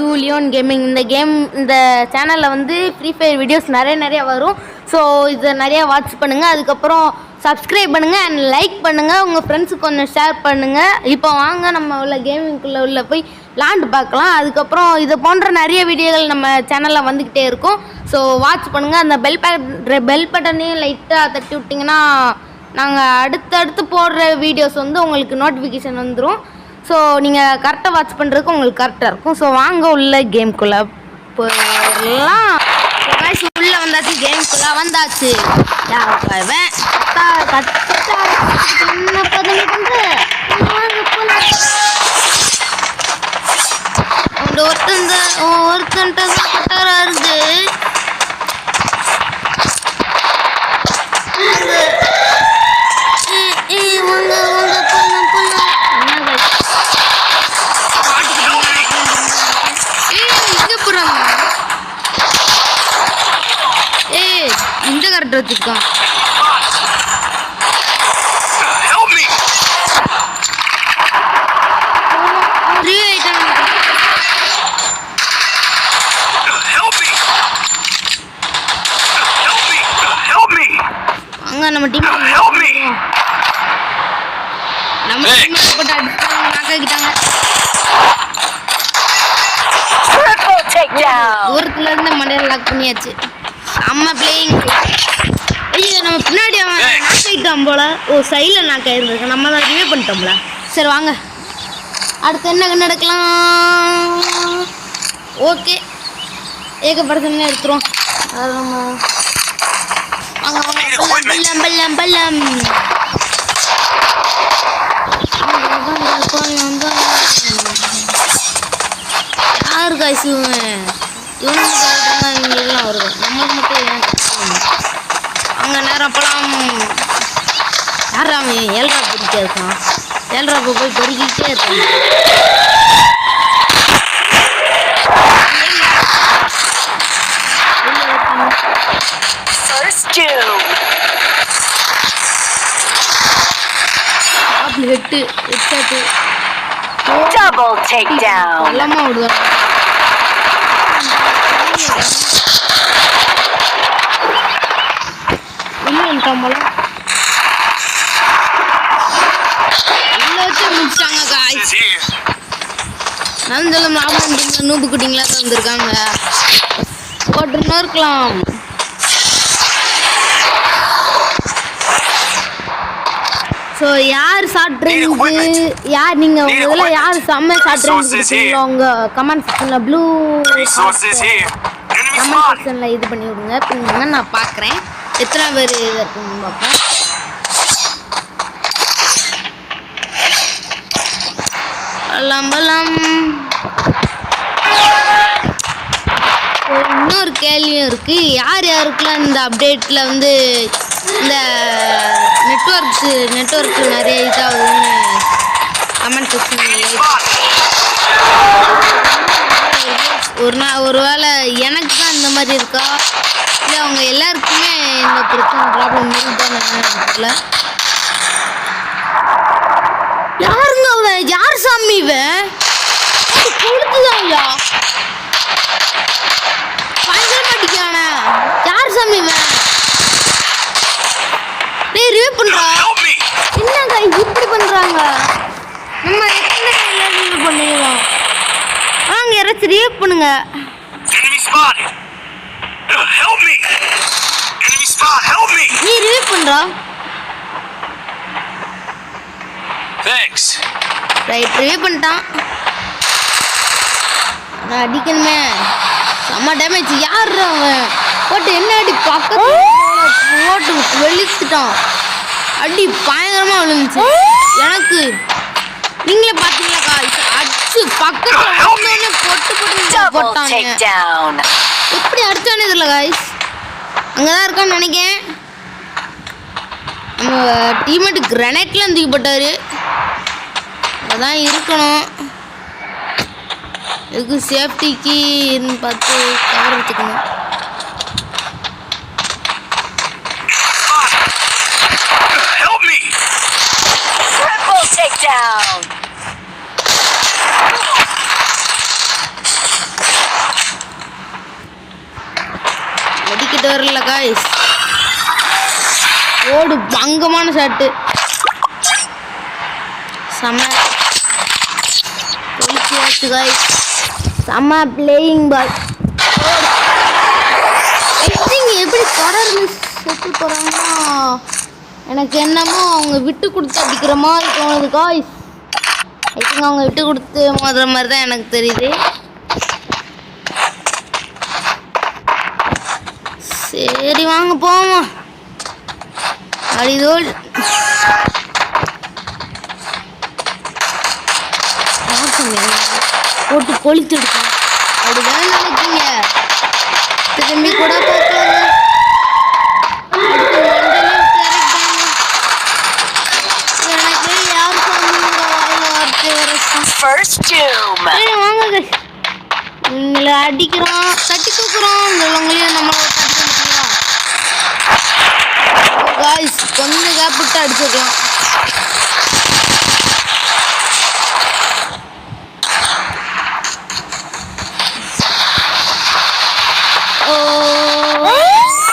மது Leon gaming. இந்த சேனலில் வந்து ஃப்ரீ ஃபயர் வீடியோஸ் நிறைய வரும். ஸோ இதை நிறையா வாட்ச் பண்ணுங்கள். அதுக்கப்புறம் சப்ஸ்கிரைப் பண்ணுங்கள் அண்ட் லைக் பண்ணுங்கள். உங்கள் ஃப்ரெண்ட்ஸுக்கு கொஞ்சம் ஷேர் பண்ணுங்கள். இப்போ வாங்க நம்ம உள்ள கேமிங்குள்ளே உள்ள போய் விளாண்டு பார்க்கலாம். அதுக்கப்புறம் இது போன்ற நிறைய வீடியோகள் நம்ம சேனலில் வந்துக்கிட்டே இருக்கும். ஸோ வாட்ச் பண்ணுங்கள். அந்த பெல் பட்டனையும் லைட்டாக தட்டி விட்டிங்கன்னா நாங்கள் அடுத்தடுத்து போடுற வீடியோஸ் வந்து உங்களுக்கு நோட்டிஃபிகேஷன் வந்துடும். ஸோ நீங்கள் கரெக்டாக வாட்ச் பண்ணுறதுக்கு உங்களுக்கு கரெக்டாக இருக்கும். ஸோ வாங்க உள்ள கேம்குள்ளே போயிடலாம். உள்ளே வந்தாச்சு, கேம்குள்ளே வந்தாச்சு. என்ன பதினி பண்ணுற ஒருத்தன்ட்ட கட்டாரா இருக்கு. இந்த கரெக்ட் வச்சுருக்கான். அங்க நம்ம டீம் போட்டு அடிச்சுட்டாங்க. தூரத்துல இருந்து மண்டையில லாக் பண்ணியாச்சு. அம்மா பிளேயிங். ஐயோ நம்ம பின்னாடி அவன் நாக் ஆகிட்டான் போல. ஓ சைடில் நாக் ஆகிருந்துருக்கு. நம்ம தான் ரிவே பண்ணிட்டோம்ல. சரி வாங்க அடுத்து என்ன நடக்கலாம். ஓகே ஏகப்படுத்தனே எடுத்துருவோம். அது நம்ம பல்லம் யாரு காசு இவனுக்குலாம் வருது. நம்மளுக்கு மட்டும் ஏன் அங்கே நேரம் அப்பெல்லாம் யாராம 7 ரூபா பொறிக்க இருக்கான். 7 ரூபா போய் பொறிக்கிட்டே இருக்கான். Double takedown. எல்லாமே விடுவான். முடிச்சாங்க காய்ஸ். நந்தலம் ராமன் நூபு குட்டிங்களா வந்திருக்காங்க. போட்டுன்னு இருக்கலாம். ஸோ யார் சாப்பிட்றீங்க, யார் நீங்கள் இதில் யார் செம்ம சாப்பிட்றீங்க உங்க கமெண்ட் செக்ஷனில் ப்ளூ கமெண்ட் செக்ஷனில் இது பண்ணி விடுங்க. பின்னாங்க நான் பார்க்குறேன் எத்தனை பேர் இது இருக்குன்னு பார்ப்பேன். பல்லாம் இன்னொரு கேள்வியும் இருக்குது. யார் யாருக்கெல்லாம் இந்த அப்டேட்டில் வந்து இந்த நெட்வொர்க்கு நிறைய இதாகுதுன்னு கமெண்ட் செக்ஷனில் ஒரு வேளை எனக்கு தான் இந்த மாதிரி இருக்கா இல்லை அவங்க எல்லாருக்குமே இந்த பிரச்சனை ப்ராப்ளம் இருக்குதான்னு யாருங்க அவன்? யார் சாமி இவன்? கொடுத்துதாங்களா பயங்கர மாட்டிக்கான யார் சாமி இவன்? ரிவே பண்றா என்னங்க இப்படி பண்றாங்க? நம்ம என்ன பண்ணிடலாம் வாங்க யாராச்சும் ரிவே பண்ணுங்க. நீ ரிவே பண்றா ரைட் ரிவே பண்ணிட்டான். நான் அடிக்கணுமே செம்ம டேமேஜ். யார் அவன் போட்டு என்ன அடி பக்கத்து போட்டு வெளிச்சிட்டான். அடி பயங்கரமா விழுந்துச்சு எனக்கு. நீங்களே பாத்தீங்களா அடிச்சு பக்கத்துல போட்டு போட்டாங்க. எப்படி அடிச்சானே தெரியல காய்ஸ். அங்கதான் இருக்கான்னு நினைக்கிறேன். நம்ம டீம்மேட்டு கிரனேட்லாம் தூக்கி போட்டாரு. அதான் இருக்கணும். இதுக்கு சேஃப்டிக்கு பார்த்து கவர் எடுத்துக்கணும். Triple takedown. வரல காய்ஸ். ஓடு பங்கமான ஷாட்டு. செம்ம போயிடுச்சு காய்ஸ். செம்ம பிளேயிங் பால். எப்படி தொடர்ந்து செத்து போகிறாங்கன்னா எனக்கு என்னமோ அவங்க விட்டு கொடுத்து அடிக்கிற மாதிரி தோணுது காய்ஸ். ஐ திங்க் அவங்க விட்டு கொடுத்து மோதுற மாதிரி தான் எனக்கு தெரியுது. சரி வாங்க போவோம். அடிதோல் போட்டு கொளித்து எடுக்கணும் அப்படிதான் நினைக்கீங்க. திரும்பி கூட பார்க்கலாங்க. எனக்கு யார் வார்த்தை வாங்க இவங்களை அடிக்கிறோம் தட்டி தூக்குறோம். இவங்களையும் நம்மளோட தட்டி முடிக்கலாம் காய்ஸ். கொஞ்சம் கேப் விட்டு அடிச்சுக்கலாம்.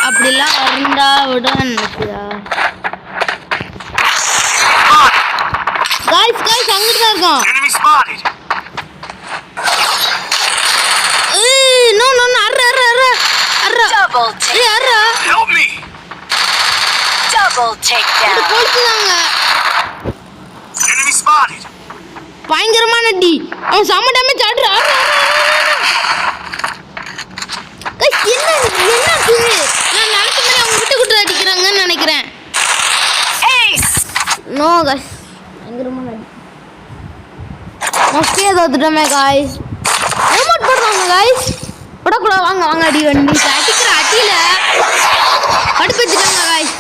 அப்படிலாம் இருந்தா விட நினைக்குதா காய்ஸ். காய்ஸ் அங்கிட்டு தான் இருக்கான். நோ நோ நோ அரா அரா அரா அரா Double take. அரா Help me. Double takedown. போடுறாங்க. Enemy spotted. பயங்கரமான அடி. அவன் செம்ம டேமேஜ் ஆடுறா. நான் நினைச்ச மாதிரி அவங்க விட்டு கொடுத்து அடிக்கிறாங்கன்னு நினைக்கிறேன். நோ காய்ஸ் பயங்கரமான அடி. மோஸ்ட்லி தோத்துட்டோமே காய்ஸ். ரிமோட் போடுறாங்க காய்ஸ். படக்கூடாது வாங்க வாங்க அடி வண்டி அடிக்கிற அடியில கடுப்பு வச்சுக்காங்க காய்ஸ்.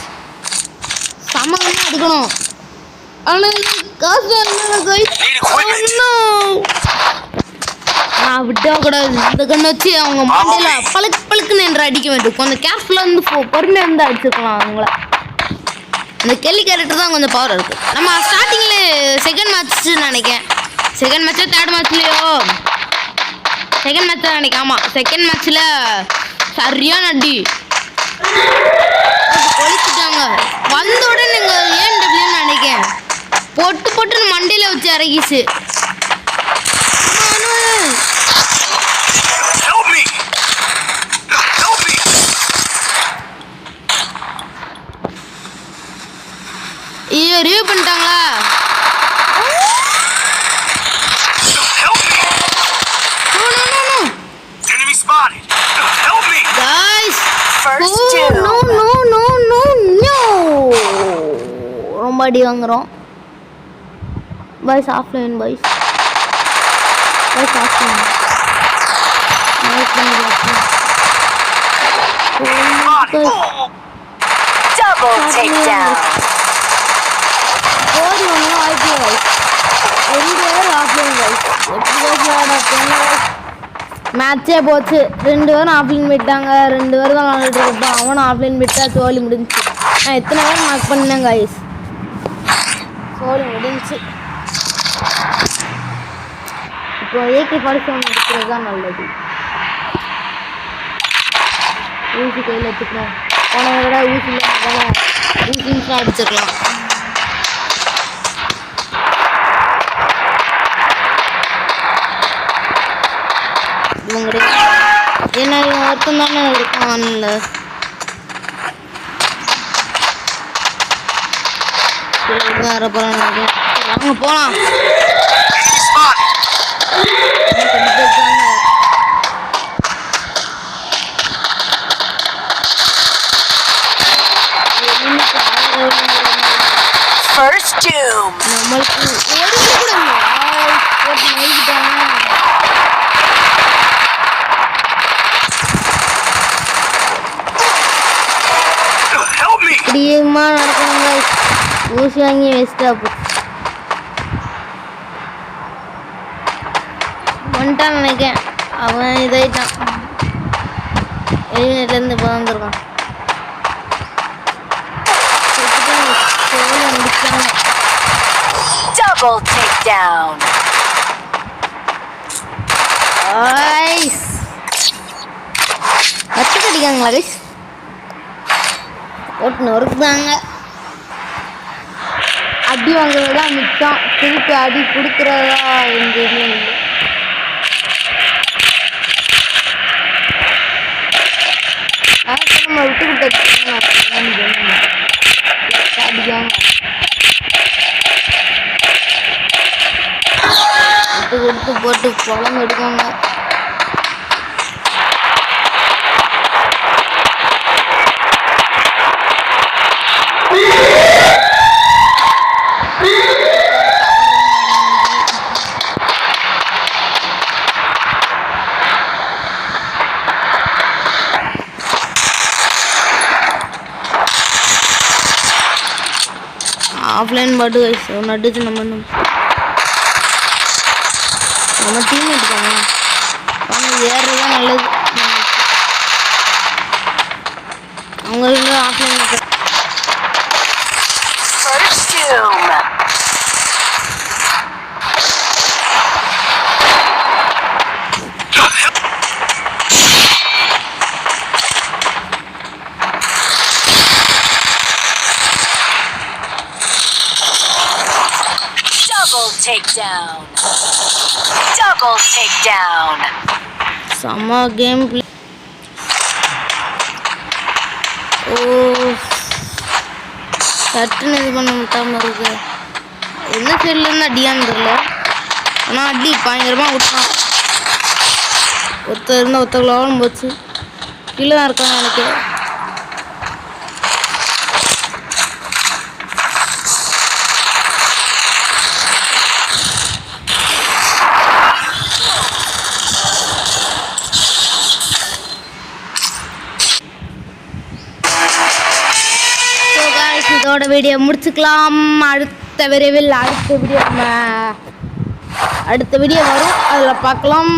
சமமாக அடிக்கணும். ஆனால் காசு வரல காய்ஸ். நான் விட்டா கூடாது. இந்த கண்ணை வச்சு அவங்க மண்டையில பழுக்கு பழுக்குன்னு என்று அடிக்க வேண்டும். கொஞ்சம் கேர்ஃபுல்லாக இருந்து பொறுமையாக இருந்து அடிச்சுக்கலாம் அவங்கள. இந்த கெல்லி கேரக்டர் தான் கொஞ்சம் பவர் இருக்குது. நம்ம ஸ்டார்டிங்கில் செகண்ட் மேட்ச்னு நினைக்கிறேன். செகண்ட் மேட்ச்சோ தேர்ட் மேட்ச்லையோ செகண்ட் மேட்ச் தான் நினைக்கிறேன். ஆமாம் செகண்ட் மேட்ச்சில் சரியான அடி கொளிச்சுட்டாங்க. வந்த உடனே நீங்கள் ஏன்டபிள்யூன்னு நினைக்கிறேன். பொட்டு பொட்டுன்னு மண்டையில் வச்சு இறங்கிச்சு. Help me. Help me. ஐயோ ரிவ்யூ பண்ணிட்டாங்களா? Help me. No no no no Enemy spotted. Help me. Guys First no two. no no no no no ரொம்ப அடி வாங்குறோம் boys. Offline boys boys offline Double takedown. ஓடி ஒன்றும் வாய்ப்பு boys. 2 பேர் offline boys. எப்படி மேட்சே போச்சு. 2 பேரும் ஆஃப்லைன் போயிட்டாங்க. 2 பேர் தான் விளாண்டுட்டு இருப்பான். அவனும் ஆஃப்லைன் போயிட்டா சோழி முடிஞ்சிச்சு. நான் எத்தனை பேர் மார்க் பண்ணேன் காய்ஸ். சோழி முடிஞ்சிச்சு. இப்போ AK-47 எடுக்கிறது தான் நல்லது. ஊசி கையில் வச்சுக்கணும். போன விட ஊசியில் ஊசி அடிச்சிடலாம். இவங்க என்ன ஒருத்தம் தானே இருக்கான்ல. வேற போறாங்க. வாங்க போலாம். Enemy spotted. First doom. நம்மளுக்கு ஒரு கூட போட்டு நெய்கிட்டாங்க. Help me. இப்படியுமா நடக்கணுங்க. ஊசி வாங்கி வேஸ்ட்டாக போச்சு. வந்துட்டான்னு நினைக்கிறேன். அவன் இதாயிட்டான். வெளிநாட்டிலேருந்து இப்போ வந்துருக்கான். Double takedown. கடிக்காங்களா கைஸ்? போட்டு நொறுக்குதாங்க. அடி வாங்குறது தான் மிச்சம், திருப்பி அடி கொடுக்குறதா எங்கேயுமே இல்லை. நம்ம விட்டு அடிக்காம விட்டு கொடுத்து போட்டு குழம்பு எடுக்காங்க. ஆஃப்லைன் பாட்டு ஒன்று அடிச்சு நம்ம டீம்மேட் தானே அவங்க ஏறுறது தான் நல்லது. அவங்க offline First doom. Double takedown. Double takedown. செம்ம கேம் பிளே. ஓ சட்டுன்னு இது பண்ண முட்டாமல் இருக்கு. என்ன சைட்லேருந்து அடியான்னு தெரியல, ஆனால் அடி பயங்கரமாக விட்டான். ஒருத்தர் இருந்தால் ஒருத்தர்களாலும் போச்சு. கீழே தான் இருக்காங்க எனக்கு. இதோட வீடியோ முடிச்சுக்கலாம். அடுத்த வீடியோ அடுத்த வீடியோ வரும், அதில் பார்க்கலாம்.